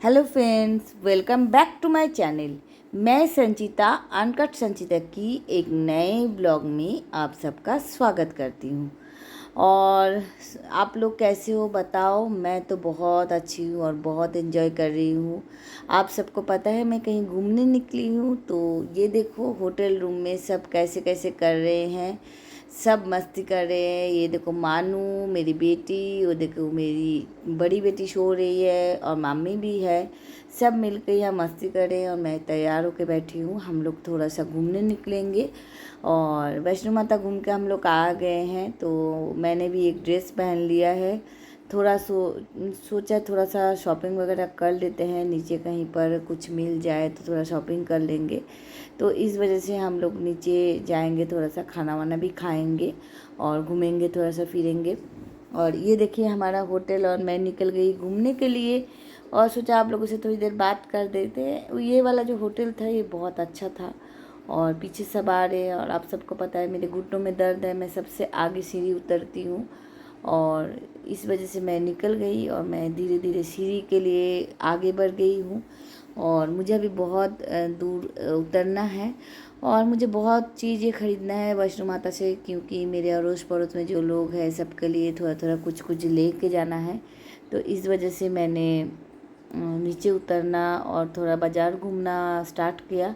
Hello friends, welcome back to my channel. मैं Sanchita uncut संचिता की एक नए ब्लॉग में आप सबका स्वागत करती हूँ। और आप लोग कैसे हो बताओ। मैं तो बहुत अच्छी हूँ और बहुत एंजॉय कर रही हूँ। आप सबको पता है मैं कहीं घूमने निकली हूँ, तो ये देखो होटल रूम में सब कैसे कैसे कर रहे हैं। सब मस्ती कर रहे हैं। ये देखो मानू मेरी बेटी, वो देखो मेरी बड़ी बेटी सो रही है और मम्मी भी है। सब मिलकर यहाँ मस्ती कर रहे हैं और मैं तैयार होकर बैठी हूँ। हम लोग थोड़ा सा घूमने निकलेंगे और वैष्णो माता घूम के हम लोग आ गए हैं। तो मैंने भी एक ड्रेस पहन लिया है। थोड़ा सोचा थोड़ा सा शॉपिंग वगैरह कर लेते हैं, नीचे कहीं पर कुछ मिल जाए तो थोड़ा शॉपिंग कर लेंगे। तो इस वजह से हम लोग नीचे जाएंगे, थोड़ा सा खाना वाना भी खाएंगे और घूमेंगे, थोड़ा सा फिरेंगे। और ये देखिए हमारा होटल, और मैं निकल गई घूमने के लिए और सोचा आप लोगों से थोड़ी देर बात कर देते हैं। ये वाला जो होटल था ये बहुत अच्छा था और पीछे सब आ रहे हैं। और आप सबको पता है मेरे घुटनों में दर्द है, मैं सबसे आगे सीढ़ी उतरती हूँ और इस वजह से मैं निकल गई और मैं धीरे धीरे सीढ़ी के लिए आगे बढ़ गई हूँ। और मुझे अभी बहुत दूर उतरना है और मुझे बहुत चीज़ें ख़रीदना है वैष्णो माता से, क्योंकि मेरे अड़ोस पड़ोस में जो लोग हैं सबके लिए थोड़ा थोड़ा कुछ कुछ ले के जाना है। तो इस वजह से मैंने नीचे उतरना और थोड़ा बाज़ार घूमना स्टार्ट किया।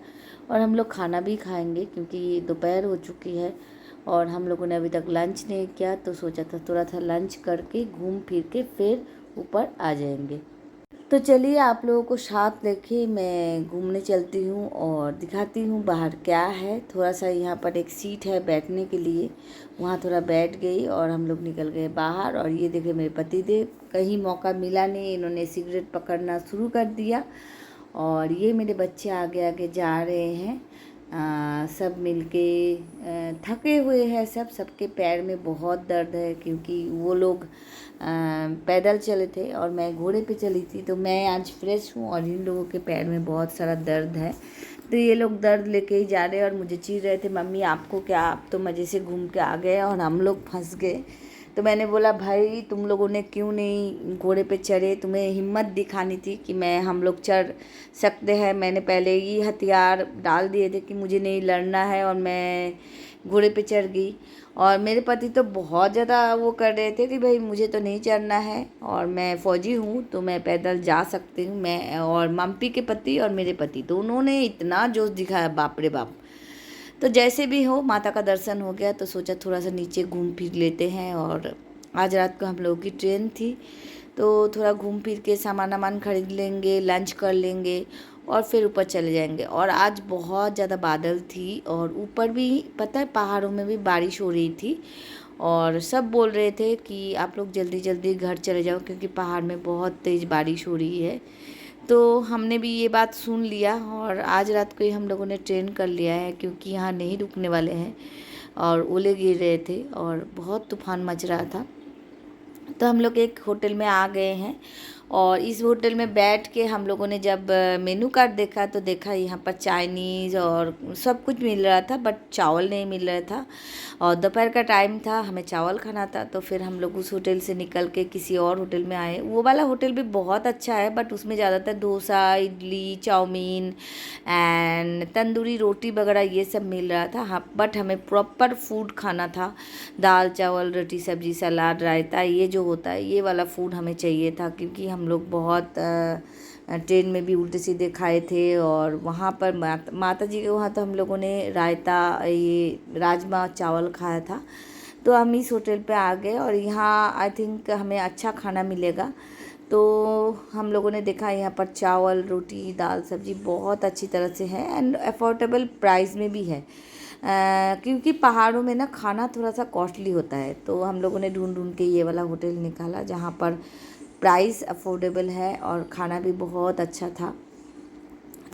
और हम लोग खाना भी खाएंगे क्योंकि दोपहर हो चुकी है और हम लोगों ने अभी तक लंच नहीं किया। तो सोचा था थोड़ा सा लंच करके घूम फिर के फिर ऊपर आ जाएंगे। तो चलिए आप लोगों को साथ लेके मैं घूमने चलती हूँ और दिखाती हूँ बाहर क्या है। थोड़ा सा यहाँ पर एक सीट है बैठने के लिए, वहाँ थोड़ा बैठ गई और हम लोग निकल गए बाहर। और ये देखे मेरे पति देव, कहीं मौका मिला नहीं, इन्होंने सिगरेट पकड़ना शुरू कर दिया। और ये मेरे बच्चे आगे आगे जा रहे हैं। सब मिलके थके हुए हैं सब, सबके पैर में बहुत दर्द है क्योंकि वो लोग पैदल चले थे और मैं घोड़े पे चली थी। तो मैं आज फ्रेश हूँ और इन लोगों के पैर में बहुत सारा दर्द है। तो ये लोग दर्द लेके ही जा रहे हैं और मुझे चीर रहे थे, मम्मी आपको क्या, आप तो मज़े से घूम के आ गए और हम लोग फंस गए। तो मैंने बोला भाई तुम लोगों ने क्यों नहीं घोड़े पे चढ़े, तुम्हें हिम्मत दिखानी थी कि हम लोग चढ़ सकते हैं। मैंने पहले ही हथियार डाल दिए थे कि मुझे नहीं लड़ना है और मैं घोड़े पे चढ़ गई। और मेरे पति तो बहुत ज़्यादा वो कर रहे थे कि भाई मुझे तो नहीं चढ़ना है और मैं फ़ौजी हूँ तो मैं पैदल जा सकती हूँ। मैं और मम्पी के पति और मेरे पति दोनों ने इतना जोश दिखाया, बाप रे बाप। तो जैसे भी हो माता का दर्शन हो गया तो सोचा थोड़ा सा नीचे घूम फिर लेते हैं। और आज रात को हम लोगों की ट्रेन थी तो थोड़ा घूम फिर के सामान वामान खरीद लेंगे, लंच कर लेंगे और फिर ऊपर चले जाएंगे। और आज बहुत ज़्यादा बादल थी और ऊपर भी पता है पहाड़ों में भी बारिश हो रही थी। और सब बोल रहे थे कि आप लोग जल्दी जल्दी घर चले जाओ क्योंकि पहाड़ में बहुत तेज़ बारिश हो रही है। तो हमने भी ये बात सुन लिया और आज रात को ही हम लोगों ने ट्रेन कर लिया है क्योंकि यहाँ नहीं रुकने वाले हैं। और ओले गिर रहे थे और बहुत तूफान मच रहा था। तो हम लोग एक होटल में आ गए हैं और इस होटल में बैठ के हम लोगों ने जब मेनू कार्ड देखा तो देखा यहाँ पर चाइनीज़ और सब कुछ मिल रहा था, बट चावल नहीं मिल रहा था। और दोपहर का टाइम था, हमें चावल खाना था। तो फिर हम लोग उस होटल से निकल के किसी और होटल में आए। वो वाला होटल भी बहुत अच्छा है बट उसमें ज़्यादातर डोसा, इडली, चाउमीन एंड तंदूरी रोटी वगैरह ये सब मिल रहा था। हाँ, बट हमें प्रॉपर फूड खाना था, दाल चावल रोटी सब्जी सलाद रायता, ये जो होता है ये वाला फूड हमें चाहिए था क्योंकि हम लोग बहुत ट्रेन में भी उल्टे सीधे खाए थे। और वहाँ पर माता जी के वहाँ तो हम लोगों ने रायता, ये राजमा चावल खाया था। तो हम इस होटल पे आ गए और यहाँ आई थिंक हमें अच्छा खाना मिलेगा। तो हम लोगों ने देखा यहाँ पर चावल रोटी दाल सब्जी बहुत अच्छी तरह से है एंड अफोर्डेबल प्राइस में भी है। क्योंकि पहाड़ों में ना खाना थोड़ा सा कॉस्टली होता है। तो हम लोगों ने ढूंढ ढूंढ के ये वाला होटल निकाला जहाँ पर प्राइस अफोर्डेबल है और खाना भी बहुत अच्छा था।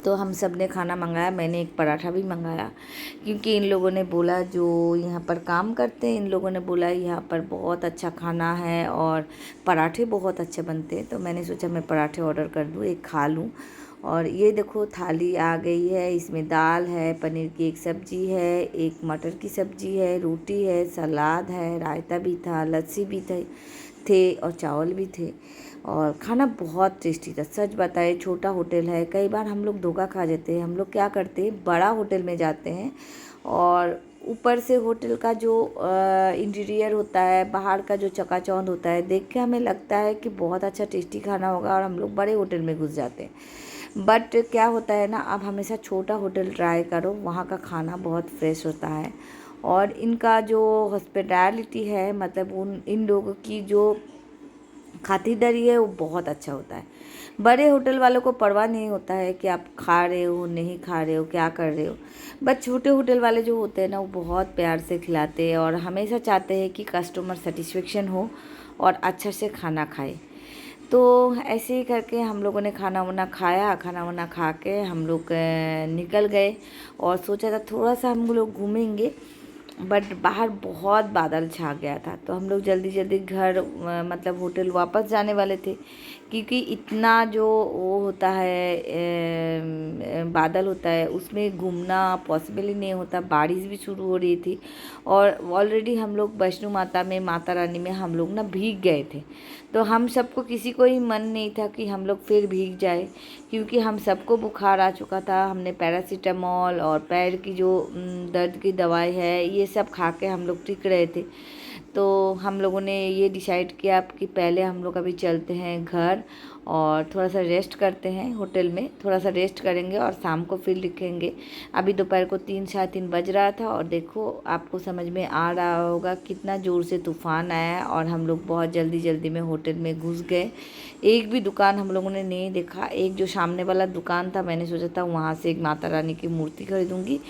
तो हम सब ने खाना मंगाया, मैंने एक पराठा भी मंगाया क्योंकि इन लोगों ने बोला, जो यहाँ पर काम करते हैं इन लोगों ने बोला यहाँ पर बहुत अच्छा खाना है और पराठे बहुत अच्छे बनते हैं। तो मैंने सोचा मैं पराठे ऑर्डर कर दूँ, एक खा लूँ। और ये देखो थाली आ गई है, इसमें दाल है, पनीर की एक सब्ज़ी है, एक मटर की सब्ज़ी है, रोटी है, सलाद है, रायता भी था, लस्सी भी थे और चावल भी थे। और खाना बहुत टेस्टी था। सच बताए, छोटा होटल है, कई बार हम लोग धोखा खा जाते हैं। हम लोग क्या करते हैं, बड़ा होटल में जाते हैं और ऊपर से होटल का जो इंटीरियर होता है, बाहर का जो चकाचौंध होता है, देख के हमें लगता है कि बहुत अच्छा टेस्टी खाना होगा और हम लोग बड़े होटल में घुस जाते हैं। बट क्या होता है ना, आप हमेशा छोटा होटल ट्राई करो, वहाँ का खाना बहुत फ्रेश होता है और इनका जो हॉस्पिटैलिटी है, मतलब इन लोगों की जो खातिरदारी है वो बहुत अच्छा होता है। बड़े होटल वालों को परवाह नहीं होता है कि आप खा रहे हो नहीं खा रहे हो, क्या कर रहे हो। बट छोटे होटल वाले जो होते हैं ना, वो बहुत प्यार से खिलाते हैं और हमेशा चाहते हैं कि कस्टमर सेटिस्फेक्शन हो और अच्छा से खाना खाए। तो ऐसे ही करके हम लोगों ने खाना वाना खाया, खाना वाना खा के हम लोग निकल गए और सोचा था थोड़ा सा हम लोग घूमेंगे। बट बाहर बहुत बादल छा गया था, तो हम लोग जल्दी जल्दी घर मतलब होटल वापस जाने वाले थे, क्योंकि इतना जो वो होता है बादल होता है, उसमें घूमना पॉसिबल ही नहीं होता। बारिश भी शुरू हो रही थी और ऑलरेडी हम लोग वैष्णो माता में, माता रानी में हम लोग ना भीग गए थे। तो हम सबको, किसी को ही मन नहीं था कि हम लोग फिर भीग जाए, क्योंकि हम सबको बुखार आ चुका था। हमने पैरासीटामॉल और पैर की जो दर्द की दवाई है, ये सब खा के हम लोग टिक रहे थे। तो हम लोगों ने ये डिसाइड किया कि पहले हम लोग अभी चलते हैं घर और थोड़ा सा रेस्ट करते हैं, होटल में थोड़ा सा रेस्ट करेंगे और शाम को फिर लिखेंगे। अभी दोपहर को 3 साढ़े 3 बज रहा था और देखो, आपको समझ में आ रहा होगा कितना ज़ोर से तूफ़ान आया है और हम लोग बहुत जल्दी जल्दी में होटल में घुस गए। एक भी दुकान हम लोगों ने नहीं देखा। एक जो सामने वाला दुकान था, मैंने सोचा था वहाँ से एक माता रानी की मूर्ति खरीदूँगी,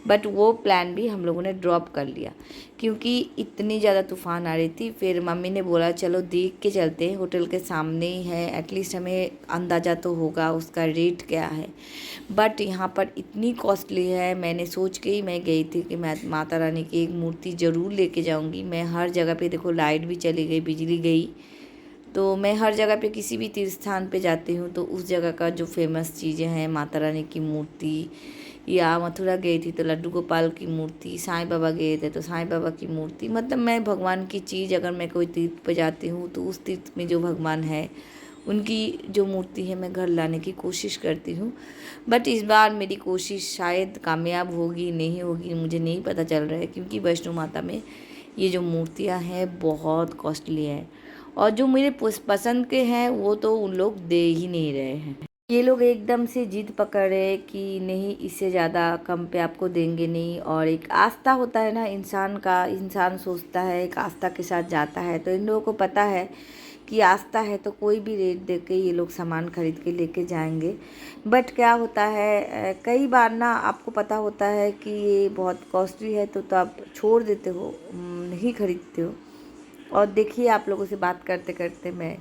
बट वो प्लान भी हम लोगों ने ड्रॉप कर लिया क्योंकि इतनी ज़्यादा तूफ़ान आ रही थी। फिर मम्मी ने बोला चलो देख के चलते हैं, होटल के सामने ही है, एटलीस्ट हमें अंदाज़ा तो होगा उसका रेट क्या है। बट यहाँ पर इतनी कॉस्टली है, मैंने सोच के ही मैं गई थी कि मैं माता रानी की एक मूर्ति ज़रूर लेके जाऊँगी। मैं हर जगह पे देखो, लाइट भी चली गई, बिजली गई, तो मैं हर जगह पे किसी भी तीर्थ स्थान पे जाती हूँ तो उस जगह का जो फेमस चीज़ें हैं, माता रानी की मूर्ति, या मथुरा गई थी तो लड्डू गोपाल की मूर्ति, साईं बाबा गए थे तो साईं बाबा की मूर्ति, मतलब मैं भगवान की चीज़, अगर मैं कोई तीर्थ पे जाती हूँ तो उस तीर्थ में जो भगवान है उनकी जो मूर्ति है मैं घर लाने की कोशिश करती हूँ। बट इस बार मेरी कोशिश शायद कामयाब होगी नहीं होगी मुझे नहीं पता चल रहा है, क्योंकि वैष्णो माता में ये जो मूर्तियाँ हैं बहुत कॉस्टली है और जो मेरे पसंद के हैं वो तो उन लोग दे ही नहीं रहे हैं। ये लोग एकदम से जिद पकड़े कि नहीं, इससे ज़्यादा कम पे आपको देंगे नहीं। और एक आस्था होता है ना इंसान का, इंसान सोचता है, एक आस्था के साथ जाता है, तो इन लोगों को पता है कि आस्था है तो कोई भी रेट दे के ये लोग सामान खरीद के लेके जाएंगे। बट क्या होता है, कई बार ना आपको पता होता है कि ये बहुत कॉस्टली है तो आप छोड़ देते हो, नहीं खरीदते हो। और देखिए, आप लोगों से बात करते करते मैं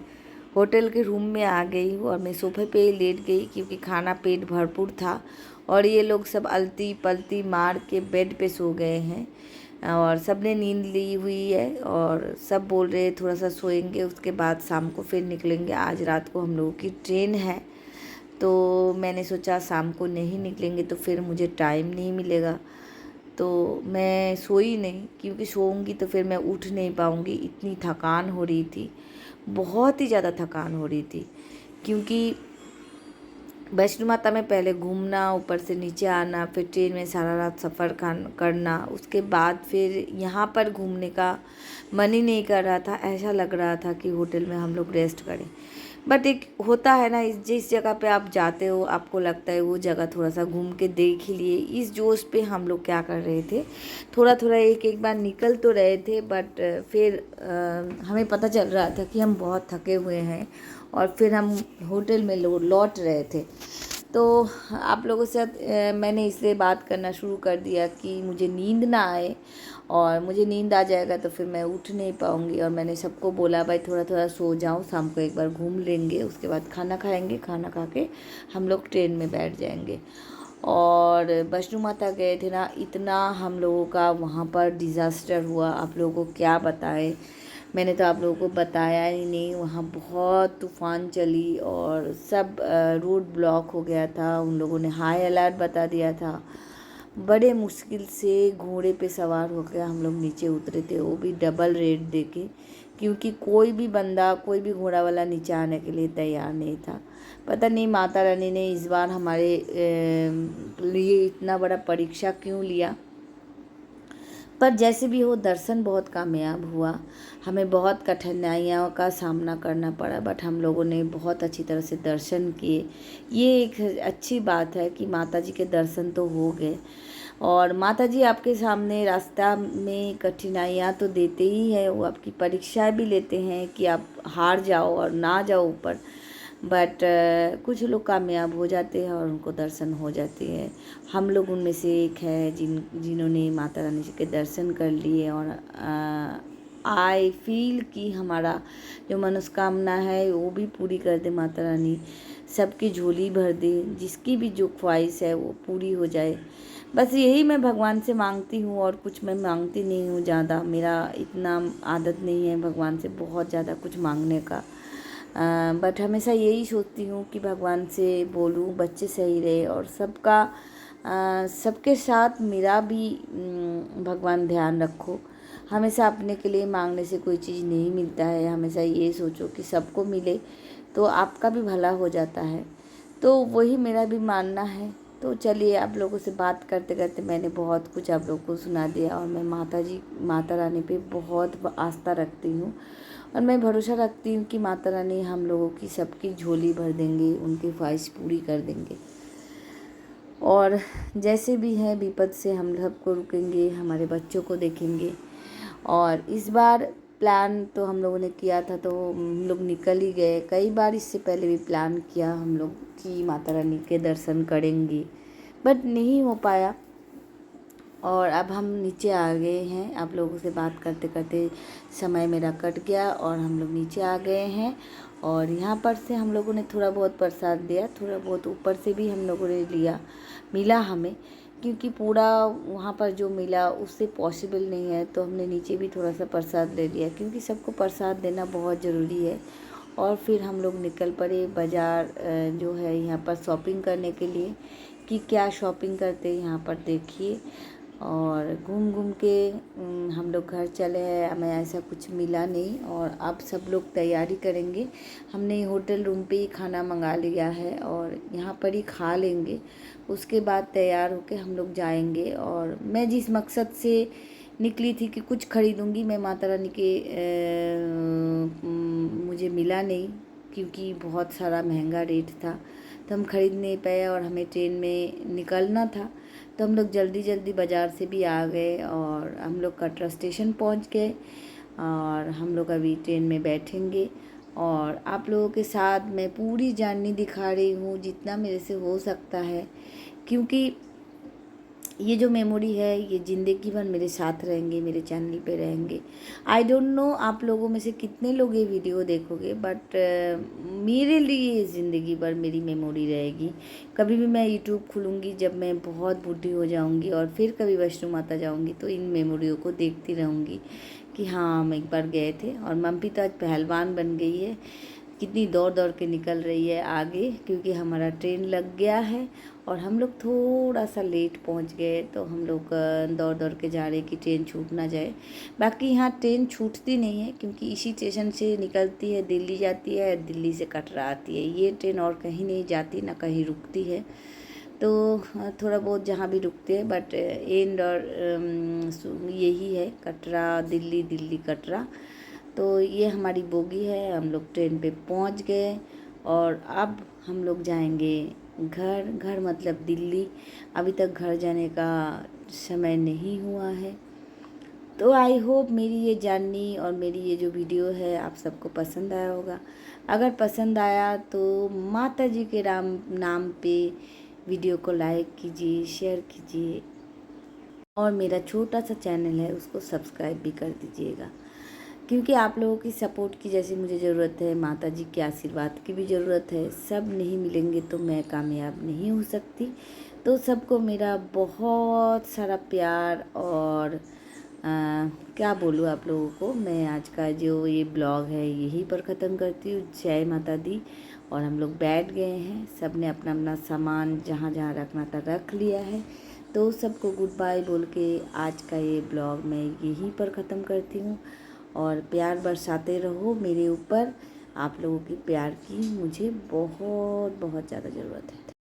होटल के रूम में आ गई हूँ और मैं सोफे पे ही लेट गई, क्योंकि खाना पेट भरपूर था और ये लोग सब अलती पलती मार के बेड पे सो गए हैं और सब ने नींद ली हुई है और सब बोल रहे हैं थोड़ा सा सोएंगे, उसके बाद शाम को फिर निकलेंगे। आज रात को हम लोगों की ट्रेन है, तो मैंने सोचा शाम को नहीं निकलेंगे तो फिर मुझे टाइम नहीं मिलेगा, तो मैं सोई नहीं, क्योंकि सोऊंगी तो फिर मैं उठ नहीं पाऊंगी। इतनी थकान हो रही थी, बहुत ही ज़्यादा थकान हो रही थी, क्योंकि वैष्णो माता में पहले घूमना, ऊपर से नीचे आना, फिर ट्रेन में सारा रात सफ़र करना, उसके बाद फिर यहाँ पर घूमने का मन ही नहीं कर रहा था। ऐसा लग रहा था कि होटल में हम लोग रेस्ट करें। बट एक होता है ना, जिस जगह पे आप जाते हो आपको लगता है वो जगह थोड़ा सा घूम के देख ही लिए। इस जोश पे हम लोग क्या कर रहे थे, थोड़ा थोड़ा एक एक बार निकल तो रहे थे, बट फिर हमें पता चल रहा था कि हम बहुत थके हुए हैं और फिर हम होटल में लौट रहे थे। तो आप लोगों से मैंने इसलिए बात करना शुरू कर दिया कि मुझे नींद ना आए, और मुझे नींद आ जाएगा तो फिर मैं उठ नहीं पाऊँगी। और मैंने सबको बोला भाई थोड़ा थोड़ा सो जाओ, शाम को एक बार घूम लेंगे, उसके बाद खाना खाएंगे, खाना खा के हम लोग ट्रेन में बैठ जाएंगे। और वैष्णो माता गए थे ना, इतना हम लोगों का वहाँ पर डिज़ास्टर हुआ, आप लोगों को क्या बताएं। मैंने तो आप लोगों को बताया ही नहीं, वहाँ बहुत तूफ़ान चली और सब रोड ब्लॉक हो गया था। उन लोगों ने हाई अलर्ट बता दिया था। बड़े मुश्किल से घोड़े पे सवार होकर हम लोग नीचे उतरे थे, वो भी डबल रेट देके, क्योंकि कोई भी बंदा, कोई भी घोड़ा वाला नीचे आने के लिए तैयार नहीं था। पता नहीं माता रानी ने इस बार हमारे लिए इतना बड़ा परीक्षा क्यों लिया, पर जैसे भी हो दर्शन बहुत कामयाब हुआ। हमें बहुत कठिनाइयों का सामना करना पड़ा, बट हम लोगों ने बहुत अच्छी तरह से दर्शन किए। ये एक अच्छी बात है कि माता जी के दर्शन तो हो गए, और माता जी आपके सामने रास्ता में कठिनाइयाँ तो देते ही है, वो आपकी परीक्षा भी लेते हैं कि आप हार जाओ और ना जाओ ऊपर। बट कुछ लोग कामयाब हो जाते हैं और उनको दर्शन हो जाते हैं। हम लोग उनमें से एक है जिन्होंने माता रानी जी के दर्शन कर लिए, और आई फील कि हमारा जो मनोकामना है वो भी पूरी कर दे माता रानी, सबकी झोली भर दे, जिसकी भी जो ख्वाहिश है वो पूरी हो जाए। बस यही मैं भगवान से मांगती हूँ, और कुछ मैं मांगती नहीं हूँ ज़्यादा। मेरा इतना आदत नहीं है भगवान से बहुत ज़्यादा कुछ मांगने का, बट हमेशा यही सोचती हूँ कि भगवान से बोलूँ बच्चे सही रहे, और सबके साथ मेरा भी भगवान ध्यान रखो। हमेशा अपने के लिए मांगने से कोई चीज़ नहीं मिलता है, हमेशा ये सोचो कि सबको मिले तो आपका भी भला हो जाता है। तो वही मेरा भी मानना है। तो चलिए, आप लोगों से बात करते करते मैंने बहुत कुछ आप लोगों को सुना दिया, और मैं माता रानी पे बहुत आस्था रखती हूँ, और मैं भरोसा रखती हूँ कि माता रानी हम लोगों की सबकी झोली भर देंगे, उनकी ख्वाहिश पूरी कर देंगे। और जैसे भी है विपद से हम सबको रुकेंगे, हमारे बच्चों को देखेंगे। और इस बार प्लान तो हम लोगों ने किया था, तो हम लोग निकल ही गए। कई बार इससे पहले भी प्लान किया हम लोग कि माता रानी के दर्शन करेंगे, बट नहीं हो पाया। और अब हम नीचे आ गए हैं, आप लोगों से बात करते करते समय मेरा कट गया, और हम लोग नीचे आ गए हैं। और यहाँ पर से हम लोगों ने थोड़ा बहुत प्रसाद दिया, थोड़ा बहुत ऊपर से भी हम लोगों ने लिया, मिला हमें, क्योंकि पूरा वहाँ पर जो मिला उससे पॉसिबल नहीं है, तो हमने नीचे भी थोड़ा सा प्रसाद ले लिया, क्योंकि सबको प्रसाद देना बहुत ज़रूरी है। और फिर हम लोग निकल पड़े बाज़ार जो है यहाँ पर शॉपिंग करने के लिए, कि क्या शॉपिंग करते हैं यहाँ पर देखिए। और घूम घूम के हम लोग घर चले हैं, हमें ऐसा कुछ मिला नहीं। और अब सब लोग तैयारी करेंगे, हमने होटल रूम पे ही खाना मंगा लिया है, और यहाँ पर ही खा लेंगे। उसके बाद तैयार होके हम लोग जाएंगे। और मैं जिस मकसद से निकली थी कि कुछ खरीदूंगी, मैं माता रानी के मुझे मिला नहीं, क्योंकि बहुत सारा महंगा रेट था, तो हम खरीद नहीं पाए, और हमें ट्रेन में निकलना था। तो हम लोग जल्दी जल्दी बाज़ार से भी आ गए, और हम लोग कटरा स्टेशन पहुंच गए, और हम लोग अभी ट्रेन में बैठेंगे। और आप लोगों के साथ मैं पूरी जर्नी दिखा रही हूँ जितना मेरे से हो सकता है, क्योंकि ये जो मेमोरी है ये ज़िंदगी भर मेरे साथ रहेंगे, मेरे चैनल पे रहेंगे। आई डोंट नो आप लोगों में से कितने लोग ये वीडियो देखोगे, बट मेरे लिए ज़िंदगी भर मेरी मेमोरी रहेगी। कभी भी मैं यूट्यूब खोलूँगी, जब मैं बहुत बूढ़ी हो जाऊँगी और फिर कभी वैष्णो माता जाऊँगी, तो इन मेमोरियों को देखती रहूँगी कि हाँ हम एक बार गए थे। और मम्मी तो आज पहलवान बन गई है, कितनी दौड़ दौड़ के निकल रही है आगे, क्योंकि हमारा ट्रेन लग गया है, और हम लोग थोड़ा सा लेट पहुंच गए, तो हम लोग दौड़ दौड़ के जा रहे कि ट्रेन छूट ना जाए। बाकी यहाँ ट्रेन छूटती नहीं है, क्योंकि इसी स्टेशन से निकलती है, दिल्ली जाती है, दिल्ली से कटरा आती है। ये ट्रेन और कहीं नहीं जाती, ना कहीं रुकती है। तो थोड़ा बहुत जहाँ भी रुकते हैं, बट एंड और यही है, कटरा दिल्ली, दिल्ली कटरा। तो ये हमारी बोगी है, हम लोग ट्रेन पे पहुंच गए, और अब हम लोग जाएंगे घर। घर मतलब दिल्ली। अभी तक घर जाने का समय नहीं हुआ है। तो आई होप मेरी ये जर्नी और मेरी ये जो वीडियो है आप सबको पसंद आया होगा। अगर पसंद आया तो माता जी के नाम पे वीडियो को लाइक कीजिए, शेयर कीजिए, और मेरा छोटा सा चैनल है उसको सब्सक्राइब भी कर दीजिएगा, क्योंकि आप लोगों की सपोर्ट की जैसी मुझे ज़रूरत है, माता जी के आशीर्वाद की भी ज़रूरत है। सब नहीं मिलेंगे तो मैं कामयाब नहीं हो सकती। तो सबको मेरा बहुत सारा प्यार, और क्या बोलूँ आप लोगों को। मैं आज का जो ये ब्लॉग है यहीं पर ख़त्म करती हूँ। जय माता दी। और हम लोग बैठ गए हैं, सब ने अपना अपना सामान जहाँ जहाँ रखना था रख लिया है। तो सबको गुड बाय बोल के आज का ये ब्लॉग मैं यहीं पर ख़त्म करती हूँ। और प्यार बरसाते रहो मेरे ऊपर। आप लोगों की प्यार की मुझे बहुत बहुत ज़्यादा ज़रूरत है।